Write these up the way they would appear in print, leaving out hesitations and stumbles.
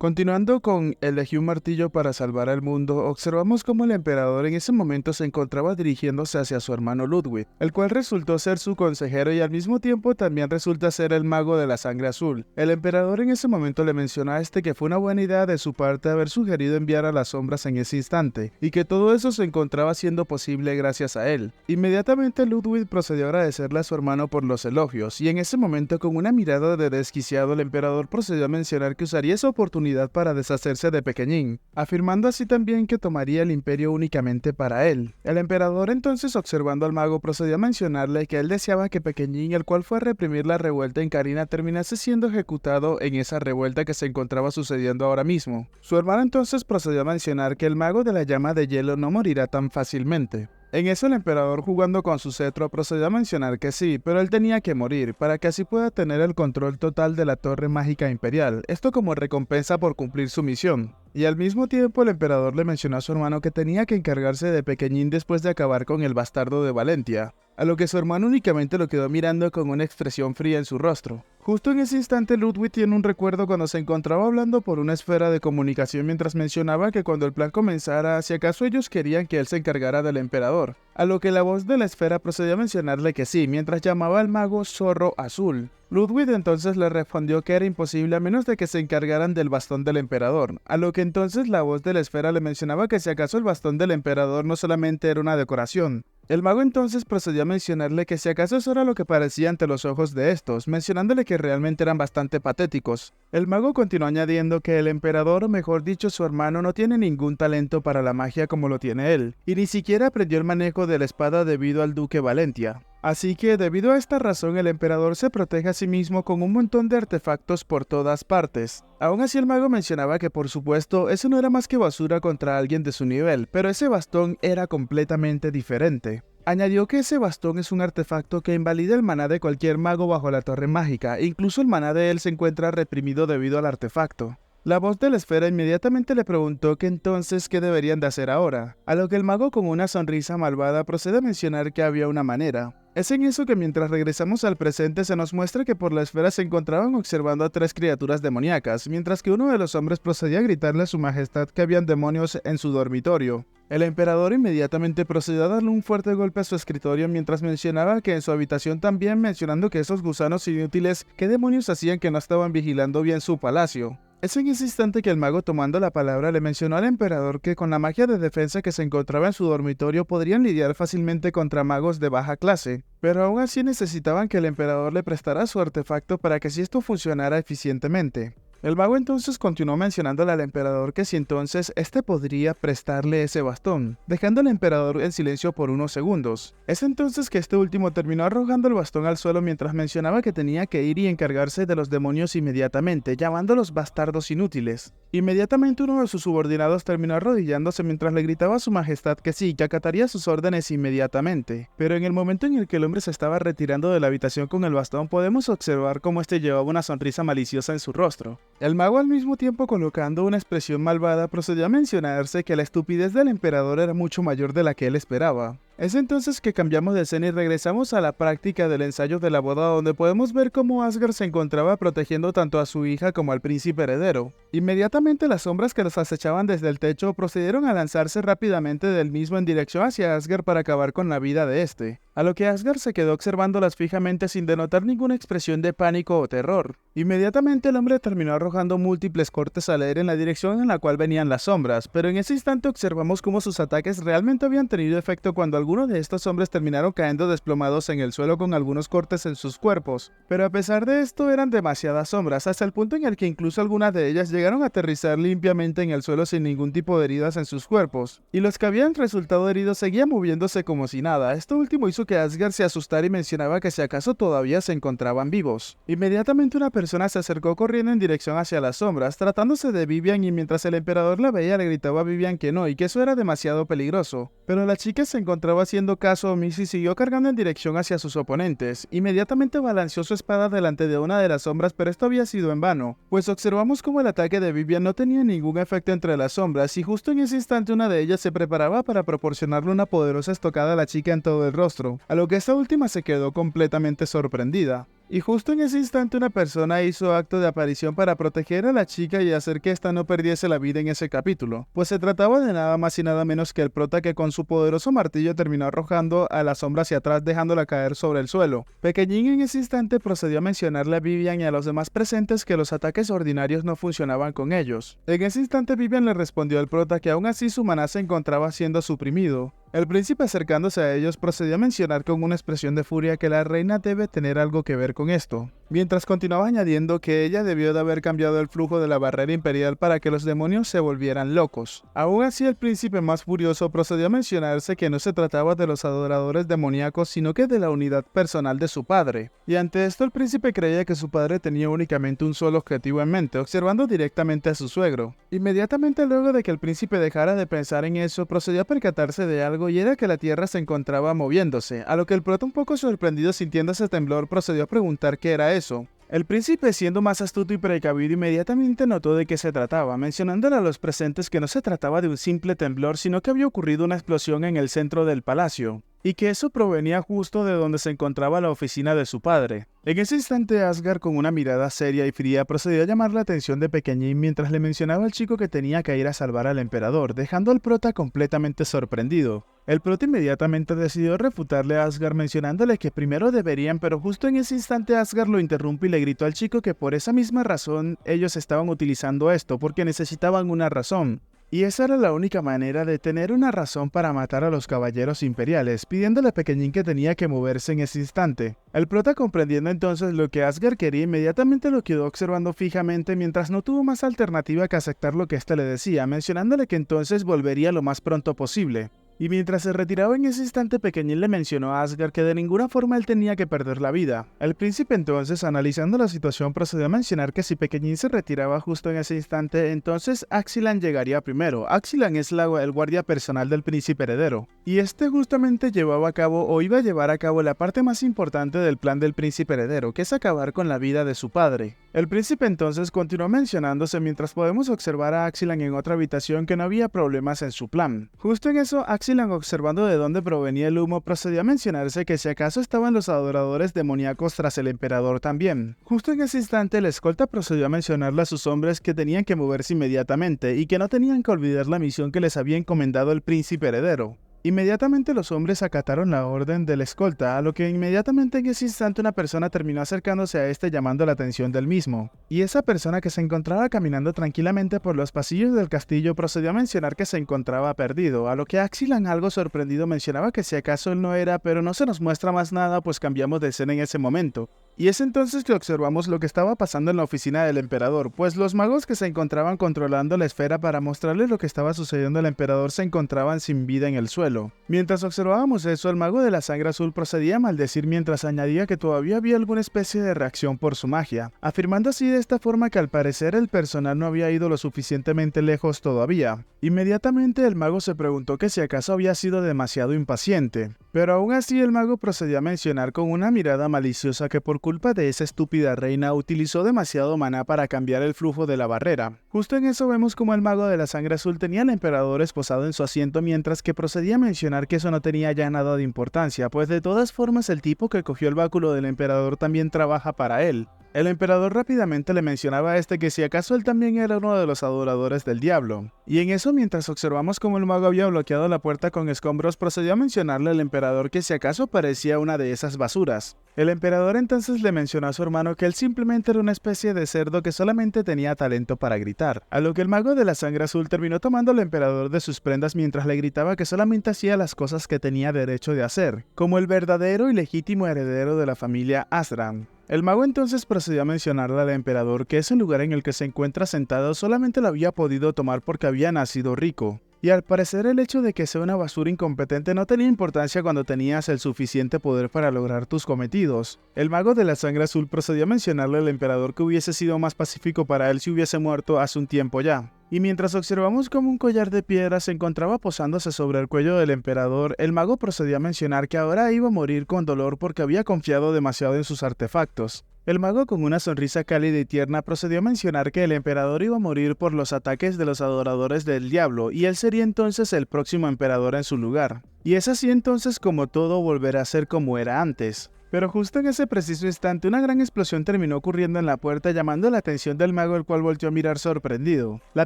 Continuando con elegí un martillo para salvar al mundo, observamos cómo el emperador en ese momento se encontraba dirigiéndose hacia su hermano Ludwig, el cual resultó ser su consejero y al mismo tiempo también resulta ser el mago de la sangre azul. El emperador en ese momento le mencionó a este que fue una buena idea de su parte haber sugerido enviar a las sombras en ese instante, y que todo eso se encontraba siendo posible gracias a él. Inmediatamente Ludwig procedió a agradecerle a su hermano por los elogios, y en ese momento con una mirada de desquiciado el emperador procedió a mencionar que usaría esa oportunidad para deshacerse de Pequeñín, afirmando así también que tomaría el imperio únicamente para él. El emperador entonces, observando al mago, procedió a mencionarle que él deseaba que Pequeñín, el cual fue a reprimir la revuelta en Carina, terminase siendo ejecutado en esa revuelta que se encontraba sucediendo ahora mismo. Su hermano entonces procedió a mencionar que el mago de la llama de hielo no morirá tan fácilmente. En eso el emperador, jugando con su cetro, procedió a mencionar que sí, pero él tenía que morir, para que así pueda tener el control total de la torre mágica imperial, esto como recompensa por cumplir su misión. Y al mismo tiempo el emperador le mencionó a su hermano que tenía que encargarse de Pequeñín después de acabar con el bastardo de Valentia, a lo que su hermano únicamente lo quedó mirando con una expresión fría en su rostro. Justo en ese instante Ludwig tiene un recuerdo cuando se encontraba hablando por una esfera de comunicación mientras mencionaba que cuando el plan comenzara, si acaso ellos querían que él se encargara del emperador, a lo que la voz de la esfera procedió a mencionarle que sí, mientras llamaba al mago Zorro Azul. Ludwig entonces le respondió que era imposible a menos de que se encargaran del bastón del emperador, a lo que entonces la voz de la esfera le mencionaba que si acaso el bastón del emperador no solamente era una decoración. El mago entonces procedió a mencionarle que si acaso eso era lo que parecía ante los ojos de estos, mencionándole que realmente eran bastante patéticos. El mago continuó añadiendo que el emperador, o mejor dicho su hermano, no tiene ningún talento para la magia como lo tiene él, y ni siquiera aprendió el manejo de la espada debido al duque Valentia. Así que debido a esta razón el emperador se protege a sí mismo con un montón de artefactos por todas partes. Aún así el mago mencionaba que por supuesto eso no era más que basura contra alguien de su nivel, pero ese bastón era completamente diferente. Añadió que ese bastón es un artefacto que invalida el maná de cualquier mago bajo la torre mágica, e incluso el maná de él se encuentra reprimido debido al artefacto. La voz de la esfera inmediatamente le preguntó que entonces qué deberían de hacer ahora, a lo que el mago con una sonrisa malvada procede a mencionar que había una manera. Es en eso que mientras regresamos al presente se nos muestra que por la esfera se encontraban observando a tres criaturas demoníacas, mientras que uno de los hombres procedía a gritarle a su majestad que habían demonios en su dormitorio. El emperador inmediatamente procedió a darle un fuerte golpe a su escritorio mientras mencionaba que en su habitación también, mencionando que esos gusanos inútiles, ¿qué demonios hacían que no estaban vigilando bien su palacio? Es en ese instante que el mago, tomando la palabra, le mencionó al emperador que con la magia de defensa que se encontraba en su dormitorio podrían lidiar fácilmente contra magos de baja clase, pero aún así necesitaban que el emperador le prestara su artefacto para que si esto funcionara eficientemente. El mago entonces continuó mencionándole al emperador que si entonces este podría prestarle ese bastón, dejando al emperador en silencio por unos segundos. Es entonces que este último terminó arrojando el bastón al suelo mientras mencionaba que tenía que ir y encargarse de los demonios inmediatamente, llamándolos bastardos inútiles. Inmediatamente uno de sus subordinados terminó arrodillándose mientras le gritaba a su majestad que sí, que acataría sus órdenes inmediatamente. Pero en el momento en el que el hombre se estaba retirando de la habitación con el bastón, podemos observar cómo este llevaba una sonrisa maliciosa en su rostro. El mago, al mismo tiempo colocando una expresión malvada, procedió a mencionarse que la estupidez del emperador era mucho mayor de la que él esperaba. Es entonces que cambiamos de escena y regresamos a la práctica del ensayo de la boda, donde podemos ver cómo Asgard se encontraba protegiendo tanto a su hija como al príncipe heredero. Inmediatamente las sombras que los acechaban desde el techo procedieron a lanzarse rápidamente del mismo en dirección hacia Asgard para acabar con la vida de este, a lo que Asgard se quedó observándolas fijamente sin denotar ninguna expresión de pánico o terror. Inmediatamente el hombre terminó arrojando múltiples cortes al aire en la dirección en la cual venían las sombras, pero en ese instante observamos cómo sus ataques realmente habían tenido efecto cuando algunos de estos hombres terminaron cayendo desplomados en el suelo con algunos cortes en sus cuerpos. Pero a pesar de esto eran demasiadas sombras, hasta el punto en el que incluso algunas de ellas llegaron a aterrizar limpiamente en el suelo sin ningún tipo de heridas en sus cuerpos, y los que habían resultado heridos seguían moviéndose como si nada. Esto último hizo que Asgard se asustara y mencionaba que si acaso todavía se encontraban vivos. Inmediatamente una persona se acercó corriendo en dirección hacia las sombras, tratándose de Vivian, y mientras el emperador la veía le gritaba a Vivian que no y que eso era demasiado peligroso. Pero la chica se encontraba haciendo caso omiso y siguió cargando en dirección hacia sus oponentes. Inmediatamente balanceó su espada delante de una de las sombras, pero esto había sido en vano, pues observamos como el ataque de Vivian no tenía ningún efecto entre las sombras, y justo en ese instante una de ellas se preparaba para proporcionarle una poderosa estocada a la chica en todo el rostro, a lo que esta última se quedó completamente sorprendida. Y justo en ese instante una persona hizo acto de aparición para proteger a la chica y hacer que ésta no perdiese la vida en ese capítulo, pues se trataba de nada más y nada menos que el prota que con su poderoso martillo terminó arrojando a la sombra hacia atrás dejándola caer sobre el suelo. Pequeñín en ese instante procedió a mencionarle a Vivian y a los demás presentes que los ataques ordinarios no funcionaban con ellos. En ese instante Vivian le respondió al prota que aún así su maná se encontraba siendo suprimido. El príncipe acercándose a ellos procedió a mencionar con una expresión de furia que la reina debe tener algo que ver con esto, mientras continuaba añadiendo que ella debió de haber cambiado el flujo de la barrera imperial para que los demonios se volvieran locos. Aún así el príncipe más furioso procedió a mencionarse que no se trataba de los adoradores demoníacos sino que de la unidad personal de su padre, y ante esto el príncipe creía que su padre tenía únicamente un solo objetivo en mente, observando directamente a su suegro. Inmediatamente luego de que el príncipe dejara de pensar en eso, procedió a percatarse de algo y era que la tierra se encontraba moviéndose, a lo que el prota un poco sorprendido sintiéndose temblor procedió a preguntar qué era eso. El príncipe, siendo más astuto y precavido, inmediatamente notó de qué se trataba, mencionándole a los presentes que no se trataba de un simple temblor, sino que había ocurrido una explosión en el centro del palacio, y que eso provenía justo de donde se encontraba la oficina de su padre. En ese instante Asgard, con una mirada seria y fría, procedió a llamar la atención de Pequeñín mientras le mencionaba al chico que tenía que ir a salvar al emperador, dejando al prota completamente sorprendido. El prota inmediatamente decidió refutarle a Asgard mencionándole que primero deberían, pero justo en ese instante Asgard lo interrumpe y le gritó al chico que por esa misma razón ellos estaban utilizando esto, porque necesitaban una razón. Y esa era la única manera de tener una razón para matar a los caballeros imperiales, pidiéndole a Pequeñín que tenía que moverse en ese instante. El prota, comprendiendo entonces lo que Asgard quería, inmediatamente lo quedó observando fijamente mientras no tuvo más alternativa que aceptar lo que éste le decía, mencionándole que entonces volvería lo más pronto posible. Y mientras se retiraba en ese instante, Pequeñín le mencionó a Asgard que de ninguna forma él tenía que perder la vida. El príncipe entonces, analizando la situación, procedió a mencionar que si Pequeñín se retiraba justo en ese instante, entonces Axilan llegaría primero. Axilan es el guardia personal del príncipe heredero, y este justamente llevaba a cabo o iba a llevar a cabo la parte más importante del plan del príncipe heredero, que es acabar con la vida de su padre. El príncipe entonces continuó mencionándose mientras podemos observar a Axilan en otra habitación que no había problemas en su plan. Justo en eso, Axilan, observando de dónde provenía el humo, procedió a mencionarse que si acaso estaban los adoradores demoníacos tras el emperador también. Justo en ese instante, el escolta procedió a mencionarle a sus hombres que tenían que moverse inmediatamente y que no tenían que olvidar la misión que les había encomendado el príncipe heredero. Inmediatamente los hombres acataron la orden del escolta, a lo que inmediatamente en ese instante una persona terminó acercándose a este llamando la atención del mismo. Y esa persona, que se encontraba caminando tranquilamente por los pasillos del castillo, procedió a mencionar que se encontraba perdido, a lo que Axilan, algo sorprendido, mencionaba que si acaso él no era, pero no se nos muestra más nada, pues cambiamos de escena en ese momento. Y es entonces que observamos lo que estaba pasando en la oficina del emperador, pues los magos que se encontraban controlando la esfera para mostrarle lo que estaba sucediendo al emperador se encontraban sin vida en el suelo. Mientras observábamos eso, el mago de la sangre azul procedía a maldecir mientras añadía que todavía había alguna especie de reacción por su magia, afirmando así de esta forma que al parecer el personal no había ido lo suficientemente lejos todavía. Inmediatamente el mago se preguntó que si acaso había sido demasiado impaciente, pero aún así el mago procedió a mencionar con una mirada maliciosa que por culpa de esa estúpida reina utilizó demasiado maná para cambiar el flujo de la barrera. Justo en eso vemos como el mago de la sangre azul tenía al emperador esposado en su asiento mientras que procedía a mencionar que eso no tenía ya nada de importancia, pues de todas formas el tipo que cogió el báculo del emperador también trabaja para él. El emperador rápidamente le mencionaba a este que si acaso él también era uno de los adoradores del diablo. Y en eso, mientras observamos cómo el mago había bloqueado la puerta con escombros, procedió a mencionarle al emperador que si acaso parecía una de esas basuras. El emperador entonces le mencionó a su hermano que él simplemente era una especie de cerdo que solamente tenía talento para gritar, a lo que el mago de la sangre azul terminó tomando al emperador de sus prendas mientras le gritaba que solamente hacía las cosas que tenía derecho de hacer, como el verdadero y legítimo heredero de la familia Asran. El mago entonces procedió a mencionarle al emperador que ese lugar en el que se encuentra sentado solamente lo había podido tomar porque había nacido rico. Y al parecer el hecho de que sea una basura incompetente no tenía importancia cuando tenías el suficiente poder para lograr tus cometidos. El mago de la sangre azul procedió a mencionarle al emperador que hubiese sido más pacífico para él si hubiese muerto hace un tiempo ya. Y mientras observamos cómo un collar de piedra se encontraba posándose sobre el cuello del emperador, el mago procedió a mencionar que ahora iba a morir con dolor porque había confiado demasiado en sus artefactos. El mago, con una sonrisa cálida y tierna, procedió a mencionar que el emperador iba a morir por los ataques de los adoradores del diablo y él sería entonces el próximo emperador en su lugar. Y es así entonces como todo volverá a ser como era antes. Pero justo en ese preciso instante una gran explosión terminó ocurriendo en la puerta, llamando la atención del mago, el cual volteó a mirar sorprendido. La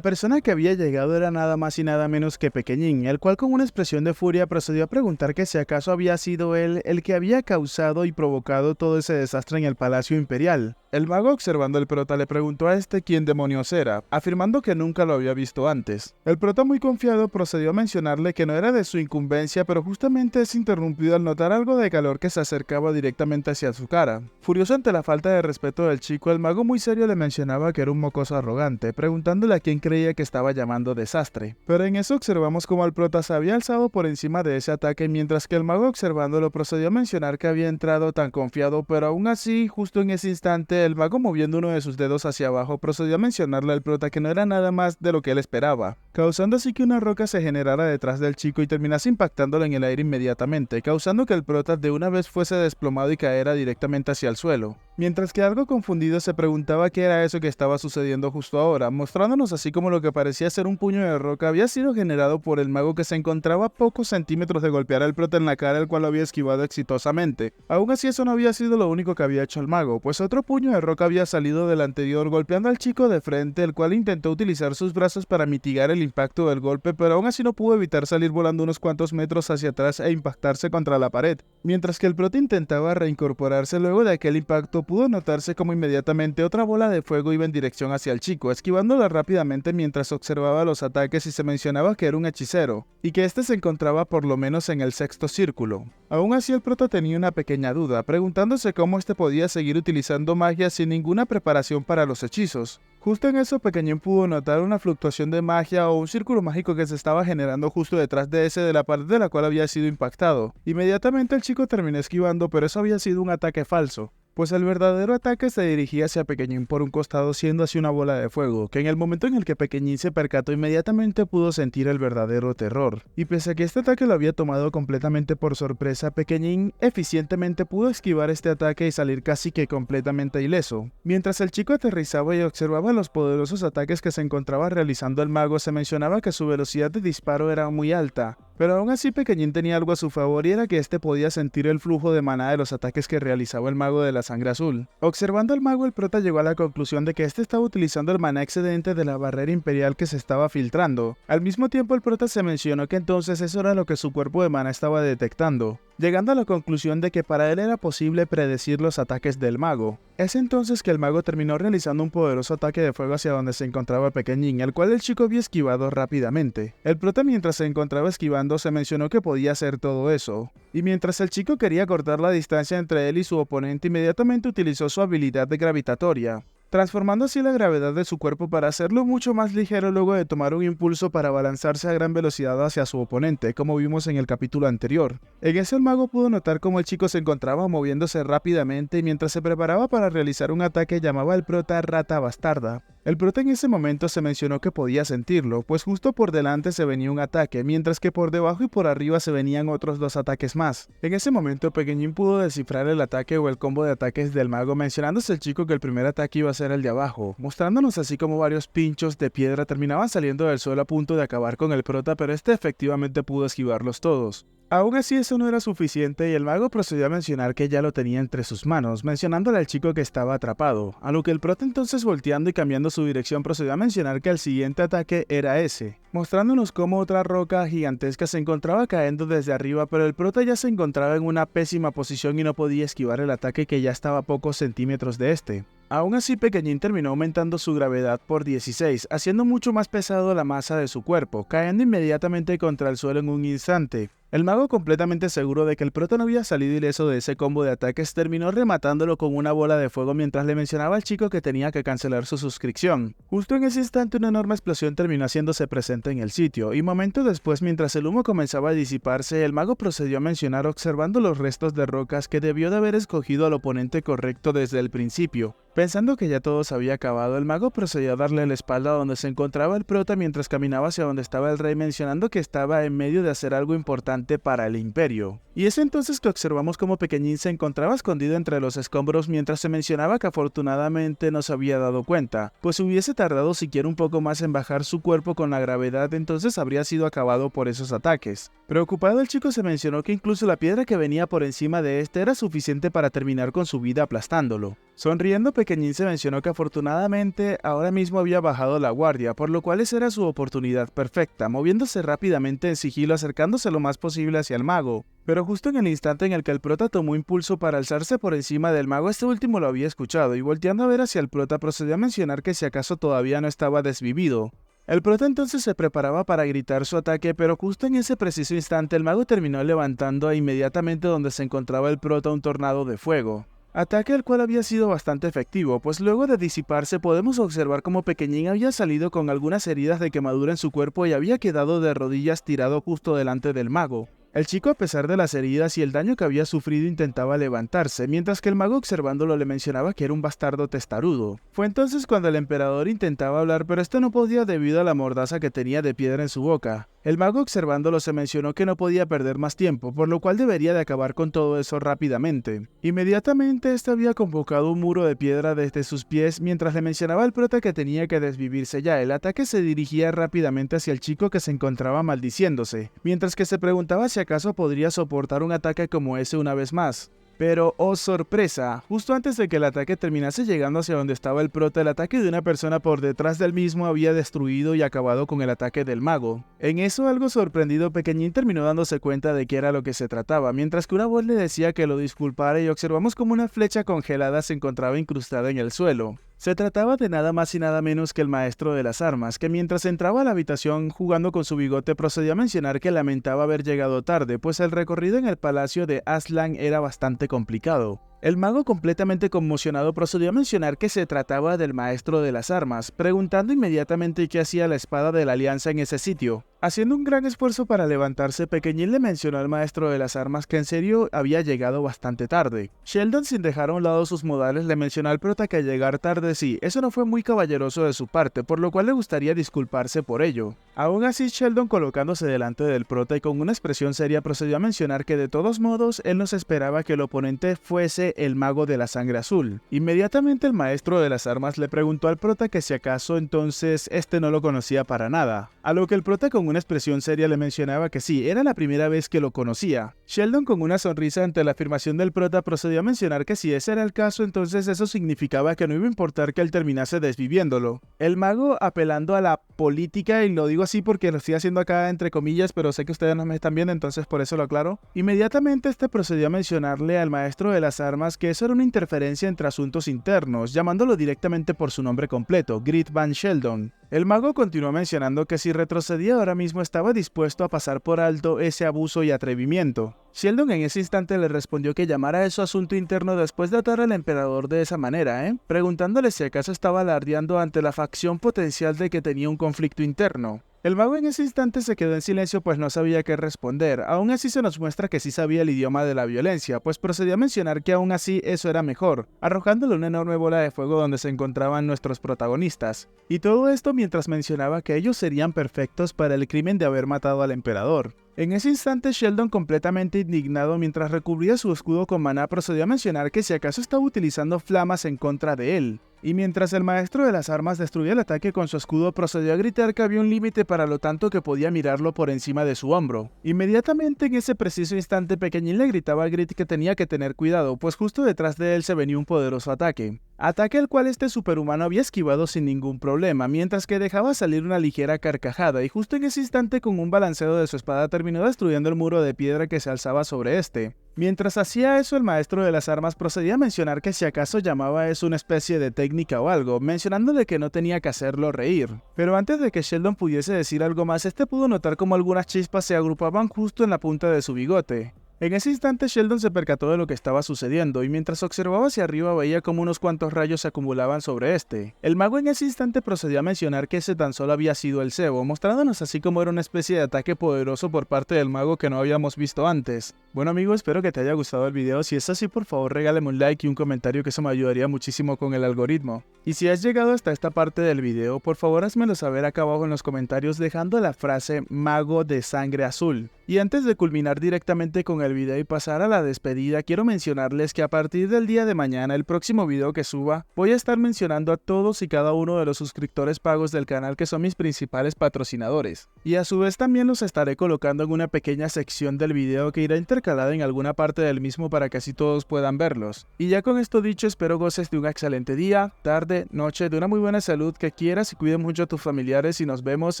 persona que había llegado era nada más y nada menos que Pequeñín, el cual con una expresión de furia procedió a preguntar que si acaso había sido él el que había causado y provocado todo ese desastre en el Palacio Imperial. El mago, observando al prota, le preguntó a este quién demonios era, afirmando que nunca lo había visto antes. El prota, muy confiado, procedió a mencionarle que no era de su incumbencia, pero justamente es interrumpido al notar algo de calor que se acercaba directamente hacia su cara. Furioso ante la falta de respeto del chico, el mago muy serio le mencionaba que era un mocoso arrogante, preguntándole a quién creía que estaba llamando desastre. Pero en eso observamos como el prota se había alzado por encima de ese ataque, mientras que el mago, observándolo, procedió a mencionar que había entrado tan confiado, pero aún así, justo en ese instante, el mago, moviendo uno de sus dedos hacia abajo, procedió a mencionarle al prota que no era nada más de lo que él esperaba, causando así que una roca se generara detrás del chico y terminase impactándolo en el aire inmediatamente, causando que el prota de una vez fuese desplomado y caera directamente hacia el suelo. Mientras que algo confundido se preguntaba qué era eso que estaba sucediendo justo ahora, mostrándonos así como lo que parecía ser un puño de roca había sido generado por el mago, que se encontraba a pocos centímetros de golpear al prota en la cara, el cual lo había esquivado exitosamente. Aún así, eso no había sido lo único que había hecho el mago, pues otro puño de roca había salido del anterior, golpeando al chico de frente, el cual intentó utilizar sus brazos para mitigar el impacto del golpe, pero aún así no pudo evitar salir volando unos cuantos metros hacia atrás e impactarse contra la pared. Mientras que el prota intentaba reincorporarse luego de aquel impacto, pudo notarse como inmediatamente otra bola de fuego iba en dirección hacia el chico, esquivándola rápidamente mientras observaba los ataques, y se mencionaba que era un hechicero, y que este se encontraba por lo menos en el sexto círculo. Aún así, el prota tenía una pequeña duda, preguntándose cómo este podía seguir utilizando magia sin ninguna preparación para los hechizos. Justo en eso, Pequeñín pudo notar una fluctuación de magia o un círculo mágico que se estaba generando justo detrás de ese de la pared de la cual había sido impactado. Inmediatamente el chico terminó esquivando, pero eso había sido un ataque falso, pues el verdadero ataque se dirigía hacia Pequeñín por un costado, siendo así una bola de fuego, que en el momento en el que Pequeñín se percató, inmediatamente pudo sentir el verdadero terror. Y pese a que este ataque lo había tomado completamente por sorpresa, Pequeñín eficientemente pudo esquivar este ataque y salir casi que completamente ileso. Mientras el chico aterrizaba y observaba los poderosos ataques que se encontraba realizando el mago, se mencionaba que su velocidad de disparo era muy alta, pero aún así Pequeñín tenía algo a su favor, y era que este podía sentir el flujo de maná de los ataques que realizaba el mago de la sangre azul. Observando al mago, el prota llegó a la conclusión de que este estaba utilizando el maná excedente de la barrera imperial que se estaba filtrando. Al mismo tiempo, el prota se mencionó que entonces eso era lo que su cuerpo de maná estaba detectando, llegando a la conclusión de que para él era posible predecir los ataques del mago. Es entonces que el mago terminó realizando un poderoso ataque de fuego hacia donde se encontraba Pequeñín, el cual el chico había esquivado rápidamente. El prota, mientras se encontraba esquivando, se mencionó que podía hacer todo eso, y mientras el chico quería cortar la distancia entre él y su oponente, inmediatamente utilizó su habilidad de gravitatoria, transformando así la gravedad de su cuerpo para hacerlo mucho más ligero, luego de tomar un impulso para balanzarse a gran velocidad hacia su oponente, como vimos en el capítulo anterior. En ese, el mago pudo notar cómo el chico se encontraba moviéndose rápidamente, y mientras se preparaba para realizar un ataque llamaba al prota rata bastarda. El prota en ese momento se mencionó que podía sentirlo, pues justo por delante se venía un ataque, mientras que por debajo y por arriba se venían otros dos ataques más. En ese momento, Pequeñín pudo descifrar el ataque o el combo de ataques del mago, mencionándose el chico que el primer ataque iba a ser el de abajo, mostrándonos así como varios pinchos de piedra terminaban saliendo del suelo a punto de acabar con el prota, pero este efectivamente pudo esquivarlos todos. Aún así, eso no era suficiente, y el mago procedió a mencionar que ya lo tenía entre sus manos, mencionándole al chico que estaba atrapado, a lo que el prota, entonces, volteando y cambiando su dirección, procedió a mencionar que el siguiente ataque era ese, mostrándonos cómo otra roca gigantesca se encontraba cayendo desde arriba, pero el prota ya se encontraba en una pésima posición y no podía esquivar el ataque, que ya estaba a pocos centímetros de este. Aún así, Pequeñín terminó aumentando su gravedad por 16, haciendo mucho más pesado la masa de su cuerpo, cayendo inmediatamente contra el suelo en un instante. El mago, completamente seguro de que el prota no había salido ileso de ese combo de ataques, terminó rematándolo con una bola de fuego mientras le mencionaba al chico que tenía que cancelar su suscripción. Justo en ese instante, una enorme explosión terminó haciéndose presente en el sitio, y momento después, mientras el humo comenzaba a disiparse, el mago procedió a mencionar, observando los restos de rocas, que debió de haber escogido al oponente correcto desde el principio. Pensando que ya todo se había acabado, el mago procedió a darle la espalda a donde se encontraba el prota mientras caminaba hacia donde estaba el rey, mencionando que estaba en medio de hacer algo importante importante para el imperio. Y es entonces que observamos cómo Pequeñín se encontraba escondido entre los escombros mientras se mencionaba que afortunadamente no se había dado cuenta, pues si hubiese tardado siquiera un poco más en bajar su cuerpo con la gravedad, entonces habría sido acabado por esos ataques. Preocupado, el chico se mencionó que incluso la piedra que venía por encima de este era suficiente para terminar con su vida aplastándolo. Sonriendo, Pequeñín se mencionó que afortunadamente ahora mismo había bajado la guardia, por lo cual esa era su oportunidad perfecta, moviéndose rápidamente en sigilo acercándose lo más posible hacia el mago. Pero justo en el instante en el que el prota tomó impulso para alzarse por encima del mago, este último lo había escuchado y volteando a ver hacia el prota procedió a mencionar que si acaso todavía no estaba desvivido. El prota entonces se preparaba para gritar su ataque, pero justo en ese preciso instante el mago terminó levantando inmediatamente donde se encontraba el prota un tornado de fuego. Ataque el cual había sido bastante efectivo, pues luego de disiparse podemos observar como Pequeñín había salido con algunas heridas de quemadura en su cuerpo y había quedado de rodillas tirado justo delante del mago. El chico, a pesar de las heridas y el daño que había sufrido, intentaba levantarse, mientras que el mago observándolo le mencionaba que era un bastardo testarudo. Fue entonces cuando el emperador intentaba hablar, pero esto no podía debido a la mordaza que tenía de piedra en su boca. El mago observándolo se mencionó que no podía perder más tiempo, por lo cual debería de acabar con todo eso rápidamente. Inmediatamente este había convocado un muro de piedra desde sus pies, mientras le mencionaba al prota que tenía que desvivirse ya. El ataque se dirigía rápidamente hacia el chico que se encontraba maldiciéndose, mientras que se preguntaba si acaso podría soportar un ataque como ese una vez más. Pero, oh sorpresa, justo antes de que el ataque terminase llegando hacia donde estaba el prota, el ataque de una persona por detrás del mismo había destruido y acabado con el ataque del mago. En eso, algo sorprendido, Pequeñín terminó dándose cuenta de qué era lo que se trataba, mientras que una voz le decía que lo disculpara y observamos como una flecha congelada se encontraba incrustada en el suelo. Se trataba de nada más y nada menos que el maestro de las armas, que mientras entraba a la habitación jugando con su bigote procedió a mencionar que lamentaba haber llegado tarde, pues el recorrido en el palacio de Aslan era bastante complicado. El mago, completamente conmocionado, procedió a mencionar que se trataba del maestro de las armas, preguntando inmediatamente qué hacía la espada de la alianza en ese sitio. Haciendo un gran esfuerzo para levantarse, Pequeñín le mencionó al maestro de las armas que en serio había llegado bastante tarde. Sheldon, sin dejar a un lado sus modales, le mencionó al prota que llegar tarde sí, eso no fue muy caballeroso de su parte, por lo cual le gustaría disculparse por ello. Aún así, Sheldon, colocándose delante del prota y con una expresión seria, procedió a mencionar que de todos modos él no se esperaba que el oponente fuese el mago de la sangre azul. Inmediatamente el maestro de las armas le preguntó al prota que si acaso entonces este no lo conocía para nada, a lo que el prota con una expresión seria le mencionaba que sí, era la primera vez que lo conocía. Sheldon, con una sonrisa ante la afirmación del prota, procedió a mencionar que si ese era el caso, entonces eso significaba que no iba a importar que él terminase desviviéndolo. El mago, apelando a la política, y lo digo así porque lo estoy haciendo acá entre comillas, pero sé que ustedes no me están viendo, entonces por eso lo aclaro. Inmediatamente este procedió a mencionarle al maestro de las armas que eso era una interferencia entre asuntos internos, llamándolo directamente por su nombre completo, Grit Van Sheldon. El mago continuó mencionando que si retrocedía ahora mismo estaba dispuesto a pasar por alto ese abuso y atrevimiento. Sheldon en ese instante le respondió que llamara eso asunto interno después de atar al emperador de esa manera, preguntándole si acaso estaba alardeando ante la facción potencial de que tenía un conflicto interno. El mago en ese instante se quedó en silencio pues no sabía qué responder. Aún así se nos muestra que sí sabía el idioma de la violencia, pues procedió a mencionar que aún así eso era mejor, arrojándole una enorme bola de fuego donde se encontraban nuestros protagonistas. Y todo esto mientras mencionaba que ellos serían perfectos para el crimen de haber matado al emperador. En ese instante Sheldon, completamente indignado mientras recubría su escudo con maná, procedió a mencionar que si acaso estaba utilizando flamas en contra de él. Y mientras el maestro de las armas destruía el ataque con su escudo, procedió a gritar que había un límite para lo tanto que podía mirarlo por encima de su hombro. Inmediatamente en ese preciso instante Pequeñín le gritaba a Grit que tenía que tener cuidado, pues justo detrás de él se venía un poderoso ataque. Ataque al cual este superhumano había esquivado sin ningún problema, mientras que dejaba salir una ligera carcajada, y justo en ese instante con un balanceo de su espada terminó destruyendo el muro de piedra que se alzaba sobre este. Mientras hacía eso, el maestro de las armas procedía a mencionar que si acaso llamaba eso una especie de técnica o algo, mencionándole que no tenía que hacerlo reír. Pero antes de que Sheldon pudiese decir algo más, este pudo notar como algunas chispas se agrupaban justo en la punta de su bigote. En ese instante Sheldon se percató de lo que estaba sucediendo y mientras observaba hacia arriba veía como unos cuantos rayos se acumulaban sobre este. El mago en ese instante procedió a mencionar que ese tan solo había sido el cebo, mostrándonos así como era una especie de ataque poderoso por parte del mago que no habíamos visto antes. Bueno amigo, espero que te haya gustado el video. Si es así, por favor regálame un like y un comentario, que eso me ayudaría muchísimo con el algoritmo. Y si has llegado hasta esta parte del video, por favor házmelo saber acá abajo en los comentarios dejando la frase mago de sangre azul. Y antes de culminar directamente con el video y pasar a la despedida, quiero mencionarles que a partir del día de mañana, el próximo video que suba, voy a estar mencionando a todos y cada uno de los suscriptores pagos del canal que son mis principales patrocinadores. Y a su vez también los estaré colocando en una pequeña sección del video que irá intercalada en alguna parte del mismo para que así todos puedan verlos. Y ya con esto dicho, espero goces de un excelente día, tarde, noche, de una muy buena salud, que quieras y cuides mucho a tus familiares y nos vemos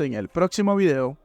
en el próximo video.